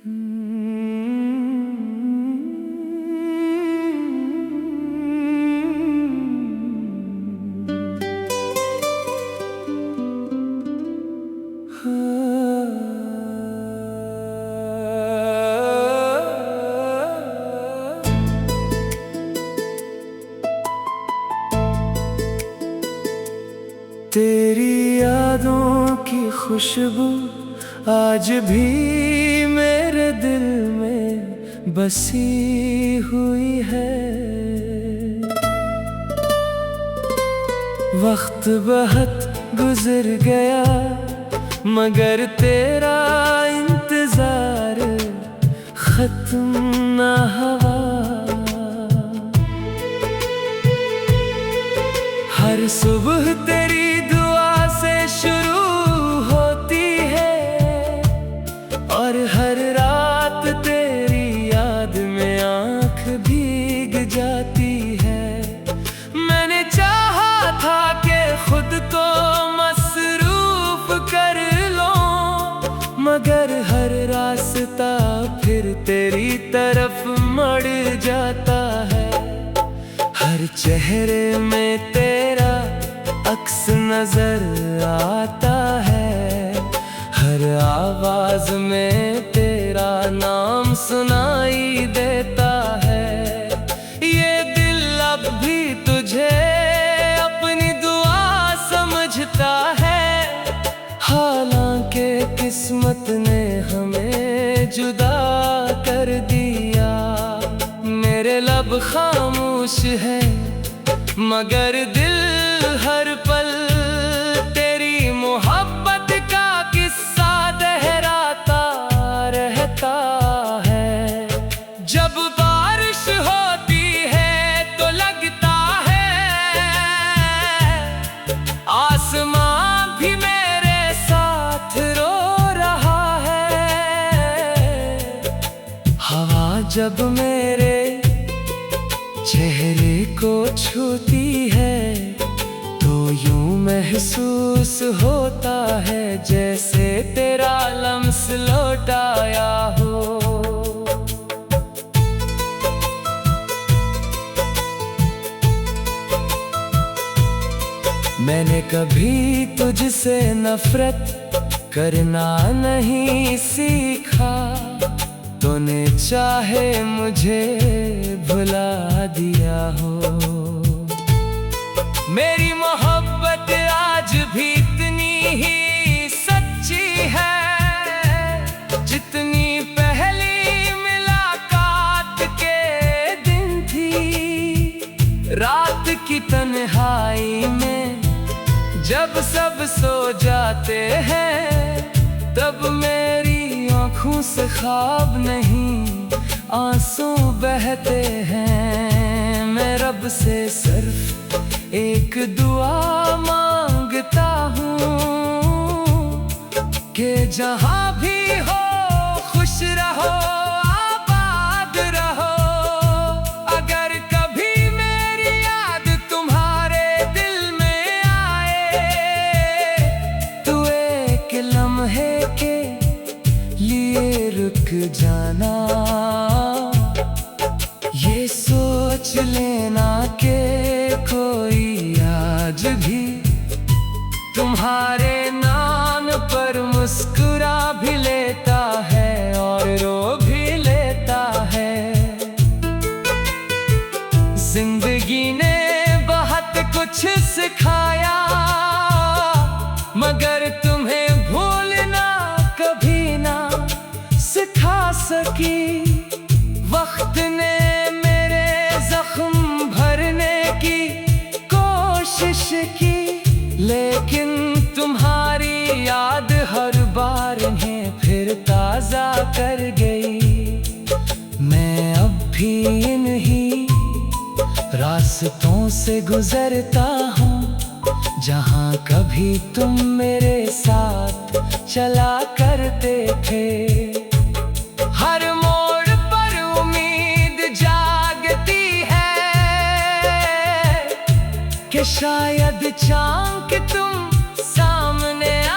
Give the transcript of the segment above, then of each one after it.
तेरी यादों की खुशबू आज भी मेरे दिल में बसी हुई है। वक्त बहुत गुजर गया मगर तेरा इंतजार खत्म ना हुआ। हर सुबह तेरी दुआ से शुरू होती है और हर रात तेरी याद में आँख भीग जाती है। मैंने चाहा था कि खुद को मसरूफ कर लूं मगर हर रास्ता फिर तेरी तरफ मुड़ जाता है। हर चेहरे में तेरा अक्स नजर आता है, हर आवाज में तेरा नाम सुनाई देता है। ये दिल अब भी तुझे अपनी दुआ समझता है, हालांकि किस्मत ने हमें जुदा कर दिया। मेरे लब खामोश है मगर दिल हर पल तेरी मोहब्बत का किस्सा दोहराता रहता है। जब बारिश होती है तो लगता है आसमां भी मेरे साथ रो रहा है। हवा जब मेरे चेहरे को छूती है तो यूं महसूस होता है जैसे तेरा लम्स लौट आया हो। मैंने कभी तुझसे नफरत करना नहीं सीखा, तूने चाहे मुझे भुला दिया हो। मेरी मोहब्बत आज भी इतनी ही सच्ची है जितनी पहली मुलाकात के दिन थी। रात की तन्हाई में जब सब सो जाते हैं तब मेरी आँखों से ख्वाब नहीं आंसू बहते हैं। मैं रब से सिर्फ एक दुआ मांगता हूँ कि जहाँ भी हो खुश रहो आबाद रहो। अगर कभी मेरी याद तुम्हारे दिल में आए तो एक लम्हे के लिए रुक जाना। ये सोच लेना कि कोई आज भी तुम्हारे नाम पर मुस्कुरा भी लेता है और रो भी लेता है। जिंदगी ने बहुत कुछ सिखाया मगर तुम्हें भूलना कभी ना सिखा सकी। वक्त ने मेरे जख्म भरने की कोशिश की लेकिन तुम्हारी याद हर बार इन्हें फिर ताजा कर गई। मैं अब भी इन्हीं रास्तों से गुजरता हूँ जहाँ कभी तुम मेरे साथ चला करते थे। हर मोड़ पर उम्मीद जागती है कि शायद चाँद के तुम सामने आ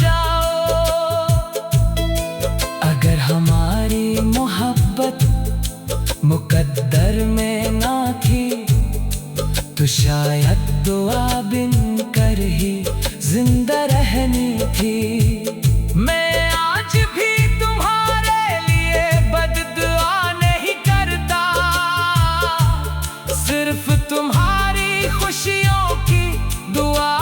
जाओ। अगर हमारे दुआ बिन कर ही जिंदा रहनी थी। मैं आज भी तुम्हारे लिए बद्दुआ नहीं करता, सिर्फ तुम्हारी खुशियों की दुआ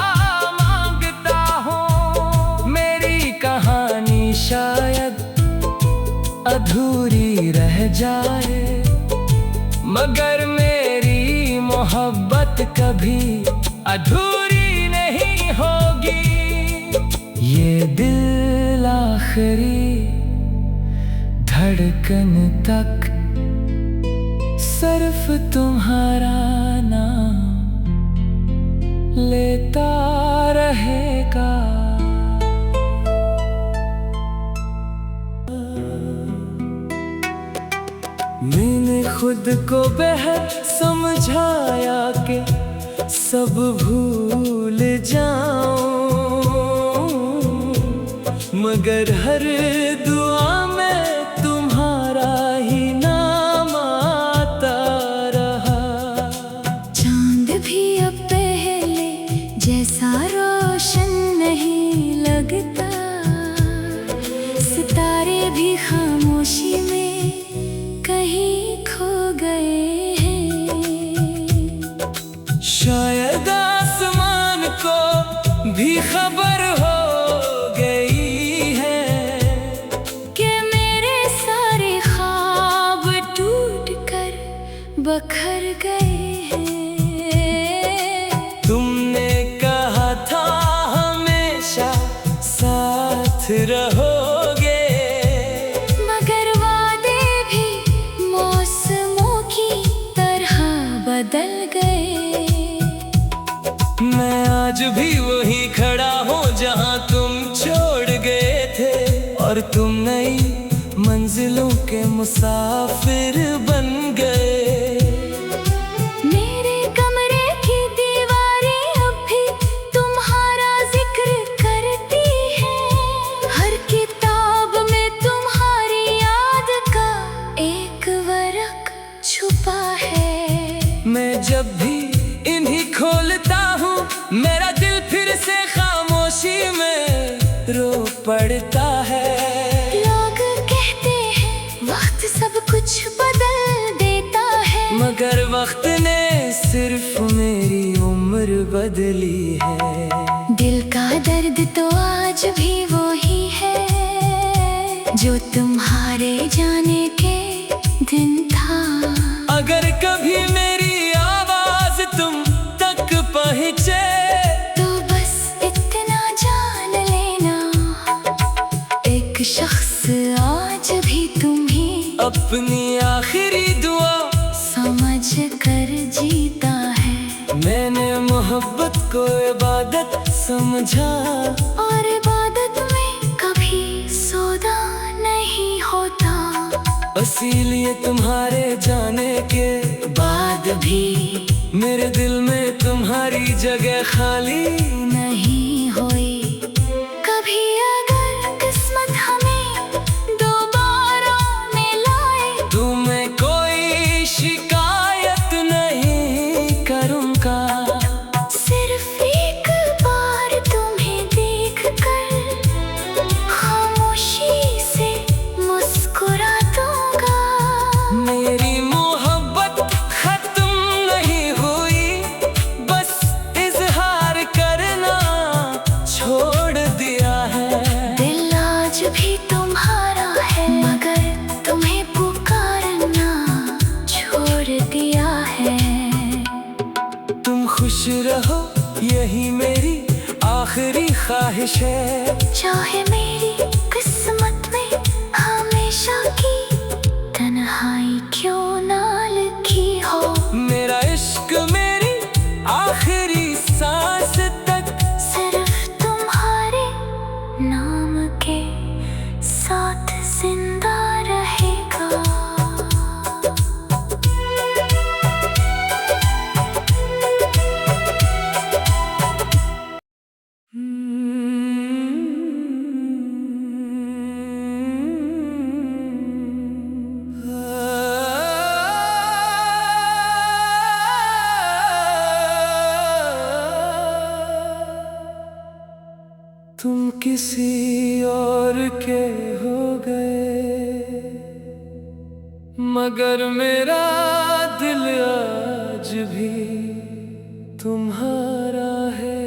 मांगता हूँ। मेरी कहानी शायद अधूरी रह जाए, मगर मेरी मोहब्बत कभी अधूरी नहीं होगी। ये दिल आखिरी धड़कन तक सिर्फ तुम्हारा नाम लेता रहेगा। मैंने खुद को बेहद समझाया कि सब भूल जाऊं, मगर हर दुआ में तुम्हारा ही नाम आता रहा। चांद भी अब पहले जैसा रोशन नहीं लगता, सितारे भी खामोशी में कहीं खो गए हैं। शायद आसमान को भी खबर हो गई है कि मेरे सारे ख्वाब टूट कर बखर गए हैं। तुमने कहा था हमेशा साथ रहोगे, बदल गए। मैं आज भी वहीं खड़ा हूँ जहाँ तुम छोड़ गए थे, और तुम नई मंजिलों के मुसाफिर बन गए। मेरे कमरे की दीवारें अब भी तुम्हारा जिक्र करती हैं, हर किताब में तुम्हारी याद का एक वर्क छुपा है। मैं जब भी इन्हीं खोलता हूँ, मेरा दिल फिर से खामोशी में रो पड़ता है। लोग कहते हैं वक्त सब कुछ बदल देता है, मगर वक्त ने सिर्फ मेरी उम्र बदली है। दिल का दर्द तो आज भी वही है जो तुम्हारे जाने के दिन था। अगर कभी मेरी आवाज तुम तक पहुँचे, तो बस इतना जान लेना, एक शख्स आज भी तुम्हें अपनी आखिरी दुआ समझ कर जीता है। मैंने मोहब्बत को इबादत समझा, और इबादत में कभी सौदा नहीं होता। इसीलिए तुम्हारे जाने के बाद भी मेरे दिल में तुम्हारी जगह खाली नहीं हुई। कभी अगर किस्मत हमें दोबारा मिलाए, तुम्हें कोई शिकायत नहीं करूँगा। सिर्फ एक बार तुम्हें देख कर खामोशी से मुस्कुरा दूंगा। मेरी मोहब्बत खत्म नहीं हुई, बस इजहार करना छोड़ दिया है। दिल आज भी तुम्हारा है, मगर तुम्हें पुकारना छोड़ दिया है। तुम खुश रहो यही मेरी आखिरी ख्वाहिश है। चाहे मेरी किस्मत में हमेशा की तन्हाई क्यों ना लिखी हो, मेरा इश्क मेरी आखिरी सांस तक सिर्फ तुम्हारे नाम के साथ जिंदा रहेगा। किसी और के हो गए, मगर मेरा दिल आज भी तुम्हारा है।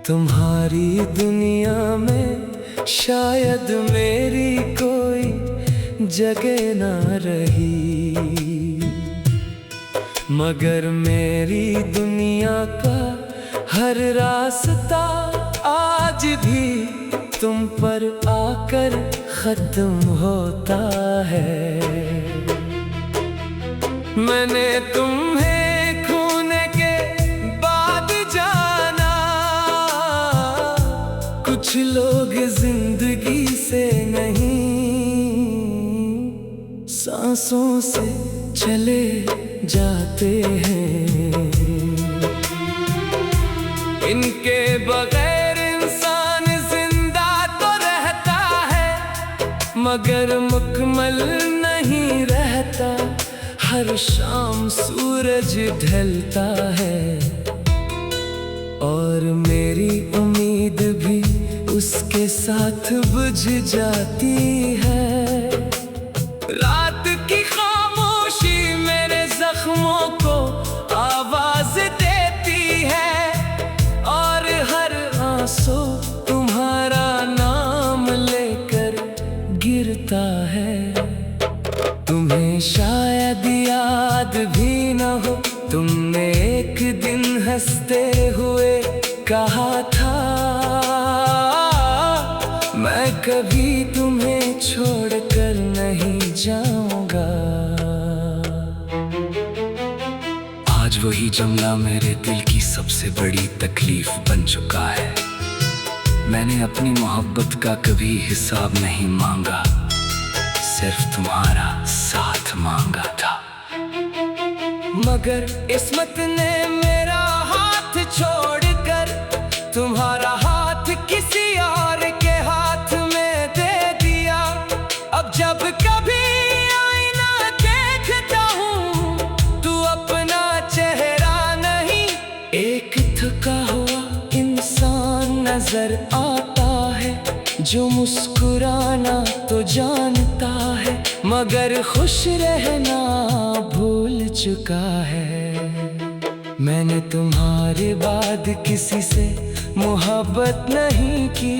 तुम्हारी दुनिया में शायद मेरी कोई जगह ना रही, मगर मेरी दुनिया का हर रास्ता आज भी तुम पर आकर खत्म होता है। मैंने तुम्हें खोने के बाद जाना, कुछ लोग जिंदगी से नहीं सांसों से चले जाते हैं। इनके बगैर इंसान जिंदा तो रहता है, मगर मुकम्मल नहीं रहता। हर शाम सूरज ढलता है और मेरी उम्मीद भी उसके साथ बुझ जाती है। रात की खामोशी मेरे जख्मों को आवाज देती है और हर आंसू तुम्हारा नाम लेकर गिरता है। तुम्हें शायद याद भी न हो, तुमने एक दिन हंसते हुए कहा था, मैं कभी तुम्हें छोड़कर नहीं जाऊंगा। आज वही जुमला मेरे दिल की सबसे बड़ी तकलीफ बन चुका है। मैंने अपनी मोहब्बत का कभी हिसाब नहीं मांगा, सिर्फ तुम्हारा साथ मांगा था। मगर किस्मत ने मेरा हाथ छोड़कर तुम्हारा हाथ किसी और के हाथ में दे दिया। अब जब कभी आईना देखता हूँ तू अपना चेहरा नहीं, एक थका हुआ इंसान नजर आता है जो मुस्कुराना तो जानता है, मगर खुश रहना भूल चुका है। मैंने तुम्हारे बाद किसी से मोहब्बत नहीं की,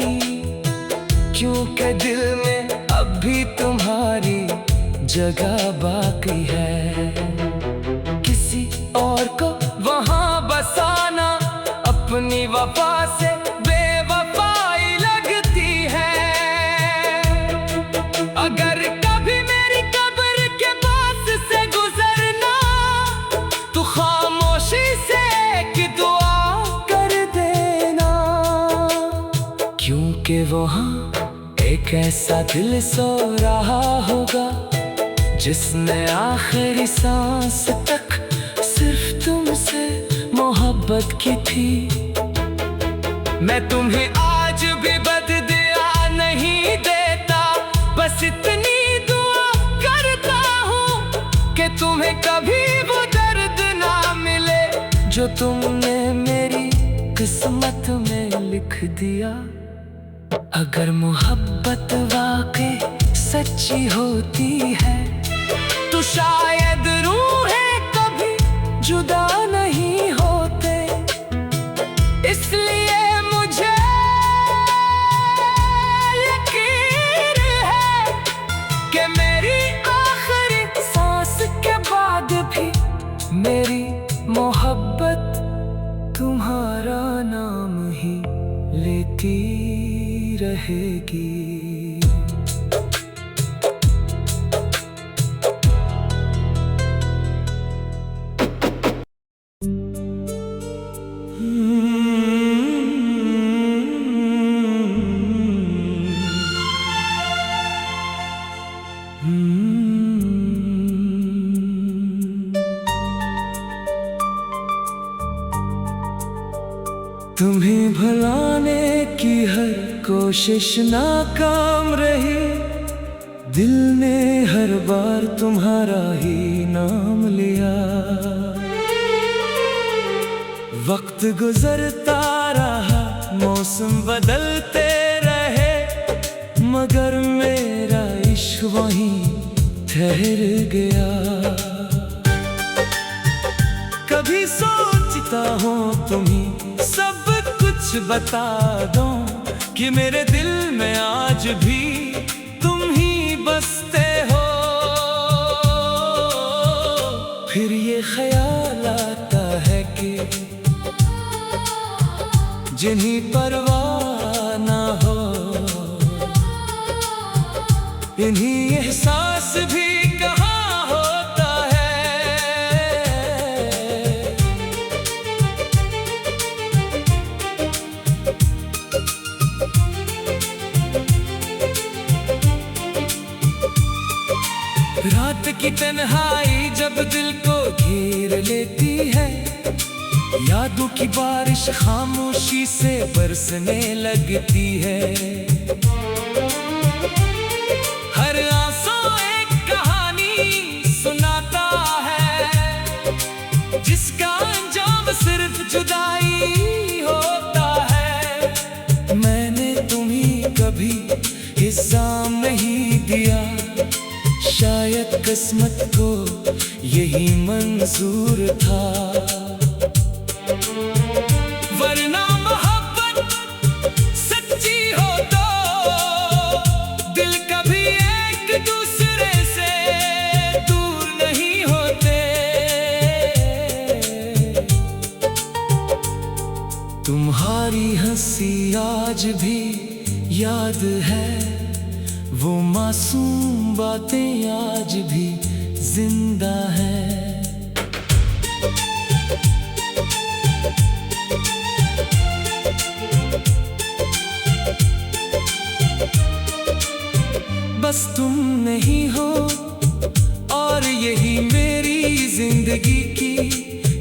क्योंकि दिल में अब भी तुम्हारी जगह बाकी है। किसी और को वहां बसाना अपनी वफा से बेवफाई लगती है। अगर कभी मेरी कब्र के पास से गुजरना तो खामोशी से एक दुआ कर देना, क्योंकि वहाँ एक ऐसा दिल सो रहा होगा जिसने आखिरी सांस तक सिर्फ तुमसे मोहब्बत की थी। मैं तुम्हें आज भी बददिया नहीं देता, बस इतनी दुआ करता हूँ कि तुम्हें कभी वो दर्द ना मिले जो तुमने मेरी किस्मत में लिख दिया। अगर मोहब्बत वाकई सच्ची होती है तो शायद रूहें कभी जुदा नहीं होते। इसलिए मुझे यकीन है कि मेरी आखिरी सांस के बाद भी मेरी मोहब्बत तुम्हारा नाम ही लेती रहेगी। तुम्हें भुलाने की हर कोशिश नाकाम रही, दिल ने हर बार तुम्हारा ही नाम लिया। वक्त गुजरता रहा, मौसम बदलते रहे, मगर मेरा इश्क वहीं ठहर गया। कभी सोचता हूँ तुम्हें सब कुछ बता दूं, कि मेरे दिल में आज भी तुम ही बसते हो। फिर ये ख्याल आता है कि जिन्हीं परवाह ना हो, इन्हीं एहसास भी कहाँ होता है। रात की तन्हाई जब दिल को घेर लेती है, यादों की बारिश खामोशी से बरसने लगती है। हर आंसू एक कहानी सुनाता है, जिसका अंजाम सिर्फ जुदाई होता है। मैंने तुम्हें कभी हिस्सा नहीं दिया, शायद किस्मत को यही मंजूर था। वरना मोहब्बत सच्ची हो तो दिल कभी एक दूसरे से दूर नहीं होते। तुम्हारी हंसी आज भी याद है, वो मासूम बातें आज भी जिंदा है। बस तुम नहीं हो और यही मेरी जिंदगी की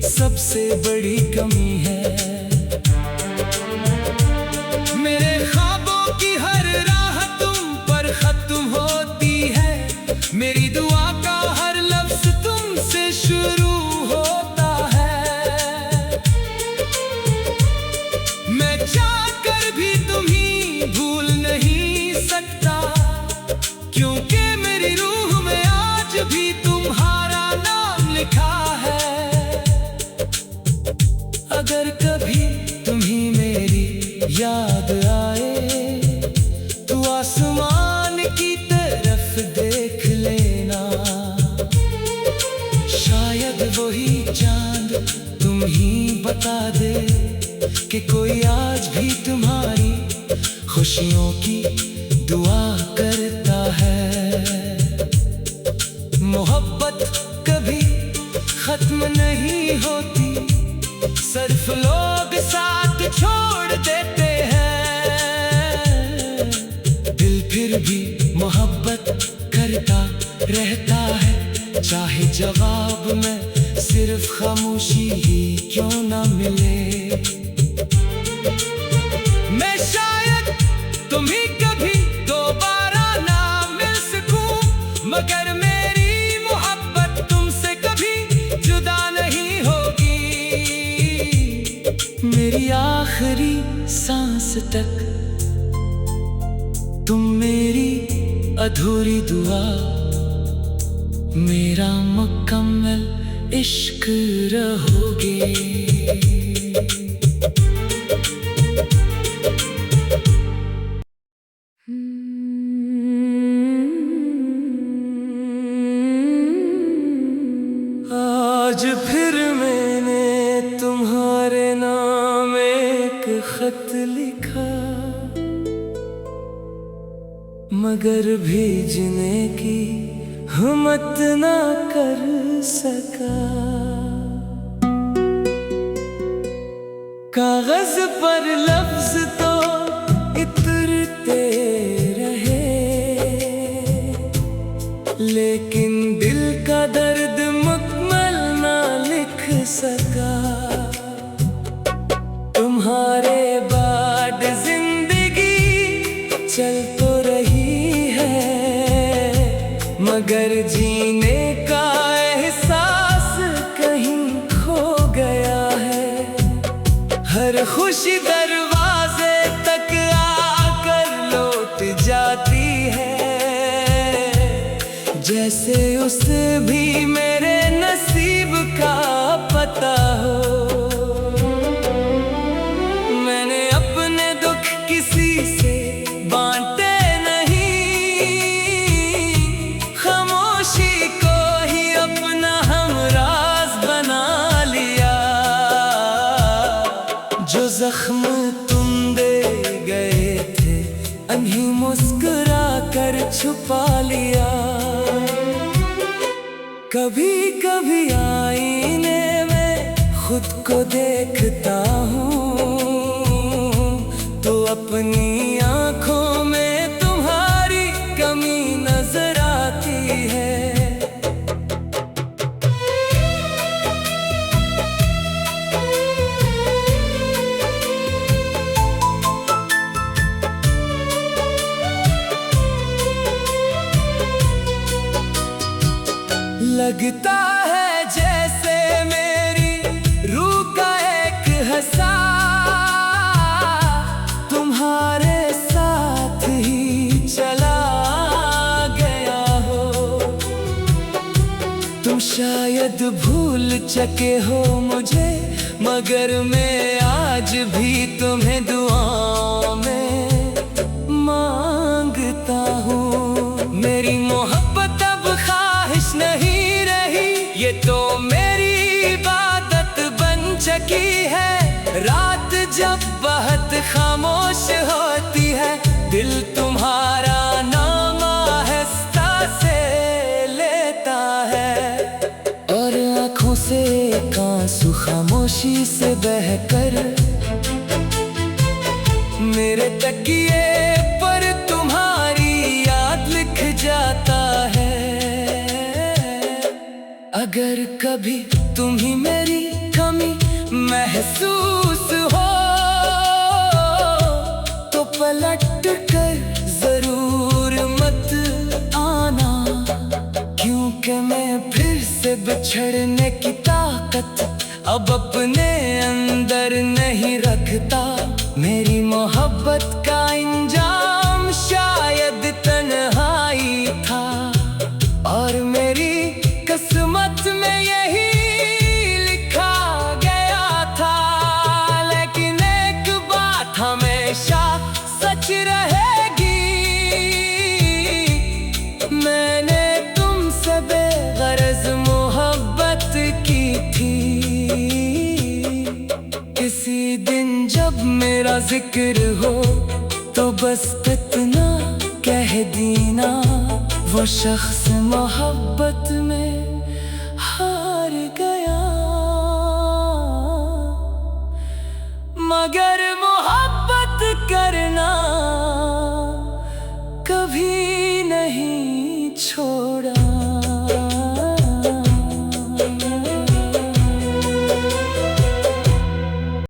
सबसे बड़ी कमी है। मेरे ख्वाबों की हर राह तुम पर खत्म होती है, मेरी दुआ का हर लफ्ज तुमसे शुरू होता है। मैं चाहकर भी तुम्हें भूल नहीं सकता, क्योंकि मेरी रूह में आज भी तुम्हारा नाम लिखा है। अगर कभी तुम्हें मेरी याद आए तो आसमान की तरफ देख लेना, शायद वही चांद तुम ही बता दे कि कोई आज भी तुम्हारी खुशियों की दुआ करता है। मोहब्बत कभी खत्म नहीं होती, सिर्फ लोग साथ छोड़ देते हैं। दिल फिर भी मोहब्बत करता रहता है, चाहे जवाब में सिर्फ खामोशी ही क्यों ना मिले। मैं शायद तुम्हें कभी दोबारा ना मिल सकूं, मगर मेरी मोहब्बत तुमसे कभी जुदा नहीं होगी। मेरी आखिरी सांस तक तुम मेरी अधूरी दुआ, मेरा मुकम्मल इश्क रहोगे। आज फिर मैंने तुम्हारे नाम एक खत लिखा, मगर भेजने की हिम्मत ना कर सका। कागज पर लफ्ज तो इतरते रहे, लेकिन दिल का दर्द मुकम्मल ना लिख सका। तुम्हारे बाद जिंदगी चल तो रही है, मगर जीने का एहसास कहीं खो गया है। जैसे उसे भी मेरे नसीब का पता हो। मैंने अपने दुख किसी से बांटे नहीं, खामोशी को ही अपना हमराज बना लिया। जो जख्म तुम दे गए थे अभी मुस्कुरा कर छुपा लिया। कभी कभी आईने में खुद को देखता हूँ तो अपनी आंखों में तुम्हारी कमी नजर आती है। लगता है जैसे मेरी रूह का एक हिस्सा तुम्हारे साथ ही चला गया हो। तुम शायद भूल चुके हो मुझे, मगर मैं आज भी तुम्हें दुआओं में मांगता हूँ। मेरी मोहब्बत अब ख्वाहिश नहीं, ये तो मेरी इबादत बन चुकी है। रात जब बहुत खामोश होती है, दिल तुम्हारा नाम आहिस्ता से लेता है। और आँखों से एक आंसू खामोशी से बहकर मेरे तकिए पर तुम्हारी याद लिख जाता है। अगर कभी तुम्हें मेरी कमी महसूस हो तो पलट कर जरूर मत आना, क्योंकि मैं फिर से बिछड़ने की ताकत अब अपने अंदर नहीं रखता। मेरी मोहब्बत का इंजाम शायद तन्हाई था और मेरी किस्मत में यही लिखा गया था। लेकिन एक बात हमेशा सच रहेगी, मैंने तुमसे बेगरज मोहब्बत की थी। किसी दिन जब मेरा जिक्र हो तो बस इतना कह देना, वो शख्स मोहब्बत में हार गया। मगर मोहब्बत करना कभी नहीं छोड़ा।